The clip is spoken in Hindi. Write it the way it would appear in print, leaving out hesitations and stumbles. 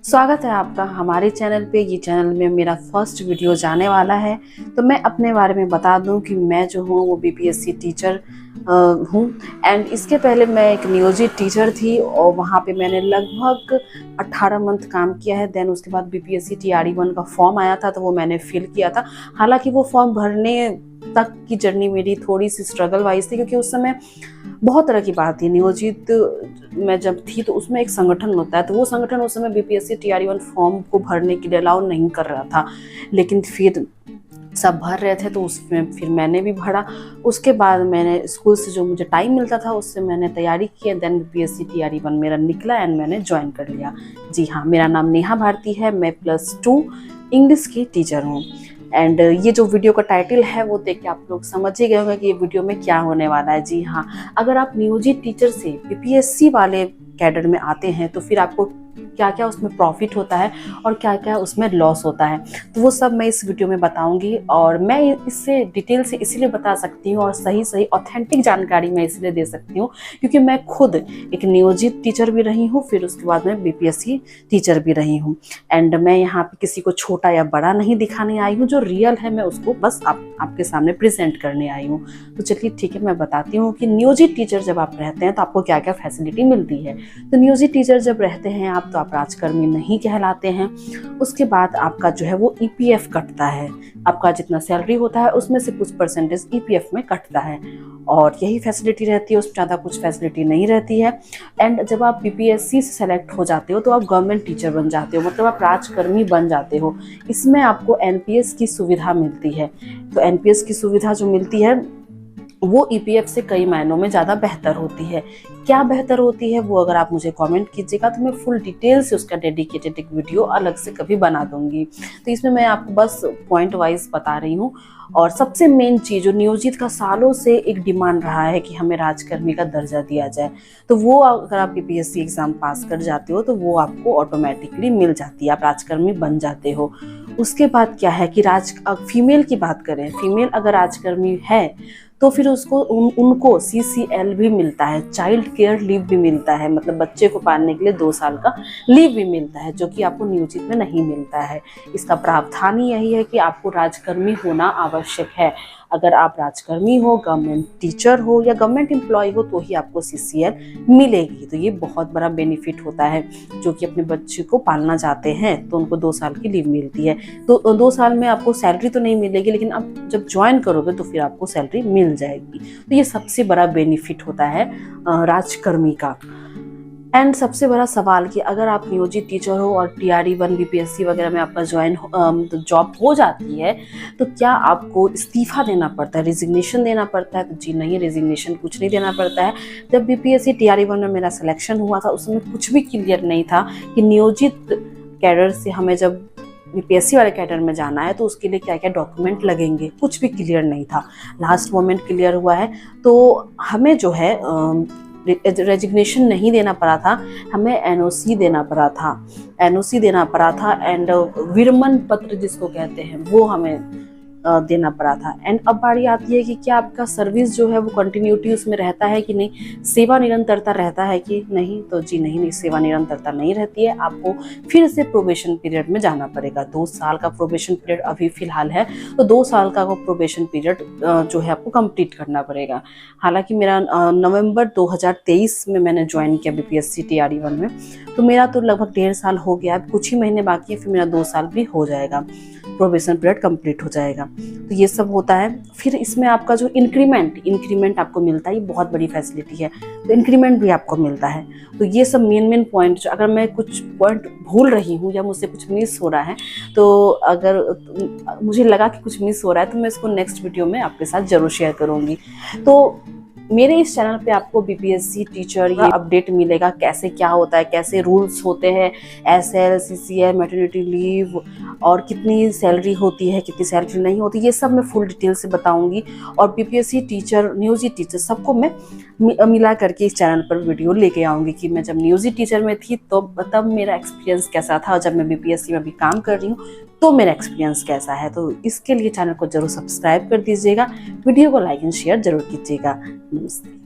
स्वागत है आपका हमारे चैनल पे। ये चैनल में मेरा फर्स्ट वीडियो जाने वाला है। तो मैं अपने बारे में बता दूं कि मैं जो हूँ वो बीपीएससी टीचर हूँ। एंड इसके पहले मैं एक नियोजित टीचर थी और वहाँ पे मैंने लगभग 18 मंथ काम किया है। देन उसके बाद बीपीएससी TRE-1 का फॉर्म आया था तो वो मैंने फिल किया था। हालांकि वो फॉर्म भरने तक की जर्नी मेरी थोड़ी सी स्ट्रगल वाइज थी, क्योंकि उस समय बहुत तरह की बात थी। नियोजित मैं जब थी तो उसमें एक संगठन होता है, तो वो संगठन उस समय बीपीएससी TRE-1 फॉर्म को भरने के लिए अलाउ नहीं कर रहा था, लेकिन फिर सब भर रहे थे तो उसमें फिर मैंने भी भरा। उसके बाद मैंने स्कूल से जो मुझे टाइम मिलता था उससे मैंने तैयारी की। देन बीपीएससी TRE-1 मेरा निकला एंड मैंने ज्वाइन कर लिया। जी हाँ, मेरा नाम नेहा भारती है। मैं +2 इंग्लिश की टीचर हूँ। एंड ये जो वीडियो का टाइटल है वो देख के आप लोग समझ ही गए होंगे कि ये वीडियो में क्या होने वाला है। जी हाँ, अगर आप नियोजित टीचर से बीपीएससी वाले कैडर में आते हैं तो फिर आपको क्या क्या उसमें प्रॉफिट होता है और क्या क्या उसमें लॉस होता है, तो वो सब मैं इस वीडियो में बताऊंगी। और मैं इससे डिटेल से इसीलिए बता सकती हूँ और सही ऑथेंटिक जानकारी मैं इसलिए दे सकती हूँ क्योंकि मैं खुद एक नियोजित टीचर भी रही हूँ, फिर उसके बाद मैं बीपीएससी टीचर भी रही हूँ। एंड मैं यहाँ पे किसी को छोटा या बड़ा नहीं दिखाने आई हूँ, जो रियल है मैं उसको बस आपके सामने प्रेजेंट करने आई हूँ। तो चलिए ठीक है, मैं बताती हूँ कि नियोजित टीचर जब आप रहते हैं तो आपको क्या क्या फैसिलिटी मिलती है। तो नियोजित टीचर जब रहते हैं आप तो आप राजकर्मी नहीं कहलाते हैं। उसके बाद आपका जो है वो ईपीएफ कटता है। आपका जितना सैलरी होता है उसमें से कुछ परसेंटेज ईपीएफ में कटता है और यही फैसिलिटी रहती है, उसमें ज़्यादा कुछ फैसिलिटी नहीं रहती है। एंड जब आप बीपीएससी से सेलेक्ट हो जाते हो तो आप गवर्नमेंट टीचर बन जाते हो, मतलब आप राजकर्मी बन जाते हो। इसमें आपको एनपीएस की सुविधा मिलती है। तो एनपीएस की सुविधा जो मिलती है वो ईपीएफ से कई मायनों में ज़्यादा बेहतर होती है। क्या बेहतर होती है वो अगर आप मुझे कमेंट कीजिएगा तो मैं फुल डिटेल से उसका डेडिकेटेड एक वीडियो अलग से कभी बना दूंगी। तो इसमें मैं आपको बस पॉइंट वाइज बता रही हूँ। और सबसे मेन चीज़ जो नियोजित का सालों से एक डिमांड रहा है कि हमें राजकर्मी का दर्जा दिया जाए, तो वो अगर आप बीपीएससी एग्जाम पास कर जाते हो तो वो आपको ऑटोमेटिकली मिल जाती है, आप राजकर्मी बन जाते हो। उसके बाद क्या है कि फीमेल की बात करें, फीमेल अगर राजकर्मी है तो फिर उसको उनको CCL भी मिलता है, चाइल्ड केयर लीव भी मिलता है, मतलब बच्चे को पालने के लिए 2 साल का लीव भी मिलता है, जो कि आपको नियोजित में नहीं मिलता है। इसका प्रावधान ही यही है कि आपको राजकर्मी होना आवश्यक है। अगर आप राजकर्मी हो, गवर्नमेंट टीचर हो या गवर्नमेंट एम्प्लॉय हो तो ही आपको CCL मिलेगी। तो ये बहुत बड़ा बेनिफिट होता है। जो कि अपने बच्चे को पालना चाहते हैं तो उनको 2 साल की लीव मिलती है। तो 2 साल में आपको सैलरी तो नहीं मिलेगी, लेकिन आप जब ज्वाइन करोगे तो फिर आपको सैलरी मिल जाएगी। तो ये सबसे बड़ा बेनिफिट होता है राजकर्मी का। एंड सबसे बड़ा सवाल कि अगर आप नियोजित टीचर हो और TRE-1 बीपीएससी वगैरह में आपका जॉब हो जाती है तो क्या आपको इस्तीफा देना पड़ता है, रिजिग्नेशन देना पड़ता है? तो जी नहीं, रिजिग्नेशन कुछ नहीं देना पड़ता है। जब बीपीएससी TRE-1 में मेरा सिलेक्शन हुआ था उस समय कुछ भी क्लियर नहीं था कि नियोजित कैडर से हमें जब बीपीएससी वाले कैडर में जाना है तो उसके लिए क्या क्या डॉक्यूमेंट लगेंगे, कुछ भी क्लियर नहीं था। लास्ट मोमेंट क्लियर हुआ है तो हमें जो है रेजिग्नेशन नहीं देना पड़ा था, हमें एनओसी देना पड़ा था। एंड विरमण पत्र जिसको कहते हैं वो हमें देना पड़ा था। एंड अब बारी आती है कि क्या आपका सर्विस जो है वो कंटिन्यूटी उसमें रहता है कि नहीं, सेवा निरंतरता रहता है कि नहीं। तो जी नहीं, सेवा निरंतरता नहीं रहती है। आपको फिर से प्रोबेशन पीरियड में जाना पड़ेगा। 2 साल का प्रोबेशन पीरियड अभी फिलहाल है, तो 2 साल का वो प्रोबेशन पीरियड जो है आपको कंप्लीट करना पड़ेगा। हालांकि मेरा नवंबर 2023 में मैंने ज्वाइन किया बीपीएससी TRE-1 में, तो मेरा तो लगभग 1.5 साल हो गया, कुछ ही महीने बाकी है, फिर मेरा 2 साल भी हो जाएगा, प्रोबेशन पीरियड कंप्लीट हो जाएगा। तो ये सब होता है। फिर इसमें आपका जो इंक्रीमेंट आपको मिलता है, ये बहुत बड़ी फैसिलिटी है, तो इंक्रीमेंट भी आपको मिलता है। तो ये सब मेन पॉइंट, जो अगर मैं कुछ पॉइंट भूल रही हूँ या मुझसे कुछ मिस हो रहा है, तो अगर मुझे लगा कि कुछ मिस हो रहा है तो मैं इसको नेक्स्ट वीडियो में आपके साथ जरूर शेयर करूँगी। तो मेरे इस चैनल पे आपको बीपीएससी टीचर ये अपडेट मिलेगा, कैसे क्या होता है, कैसे रूल्स होते हैं, SL, CCL, मैटरनिटी लीव और कितनी सैलरी होती है, कितनी सैलरी नहीं होती, ये सब मैं फुल डिटेल से बताऊंगी। और बीपीएससी टीचर, नियोजित टीचर सबको मैं मिला करके इस चैनल पर वीडियो लेके आऊँगी कि मैं जब नियोजित टीचर में थी तो तब मेरा एक्सपीरियंस कैसा था, और जब मैं बीपीएससी में भी काम कर रही हूँ तो मेरा एक्सपीरियंस कैसा है। तो इसके लिए चैनल को जरूर सब्सक्राइब कर दीजिएगा, वीडियो को लाइक एंड शेयर जरूर कीजिएगा। नमस्ते।